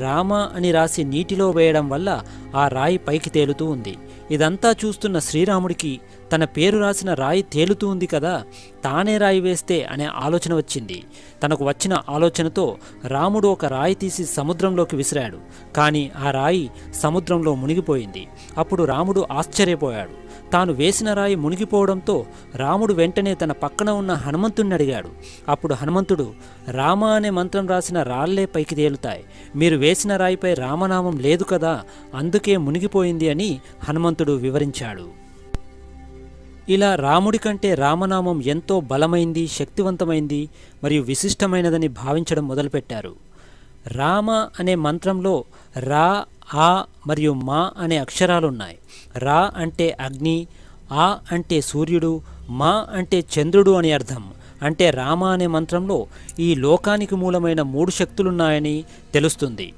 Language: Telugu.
రామ అని రాసి నీటిలో వేయడం వల్ల ఆ రాయి పైకి తేలుతూ ఉంది. ఇదంతా చూస్తున్న శ్రీరాముడికి తన పేరు రాసిన రాయి తేలుతూ ఉంది కదా, తానే రాయి వేస్తే అనే ఆలోచన వచ్చింది. తనకు వచ్చిన ఆలోచనతో రాముడు ఒక రాయి తీసి సముద్రంలోకి విసిరాడు. కానీ ఆ రాయి సముద్రంలో మునిగిపోయింది. అప్పుడు రాముడు ఆశ్చర్యపోయాడు. తాను వేసిన రాయి మునిగిపోవడంతో రాముడు వెంటనే తన పక్కన ఉన్న హనుమంతుడిని అడిగాడు. అప్పుడు హనుమంతుడు, రామ అనే మంత్రం రాసిన రాళ్లే పైకి తేలుతాయి, మీరు వేసిన రాయిపై రామనామం లేదు కదా, అందుకే మునిగిపోయింది అని హనుమంతుడు వివరించాడు. ఇలా రాముడి కంటే రామనామం ఎంతో బలమైంది, శక్తివంతమైంది మరియు విశిష్టమైనదని భావించడం మొదలుపెట్టారు. రామ అనే మంత్రంలో రా, ఆ మరియు మా అనే అక్షరాలున్నాయి. రా అంటే అగ్ని, ఆ అంటే సూర్యుడు, మా అంటే చంద్రుడు అని అర్థం. అంటే రామ అనే మంత్రంలో ఈ లోకానికి మూలమైన 3 శక్తులున్నాయని తెలుస్తుంది.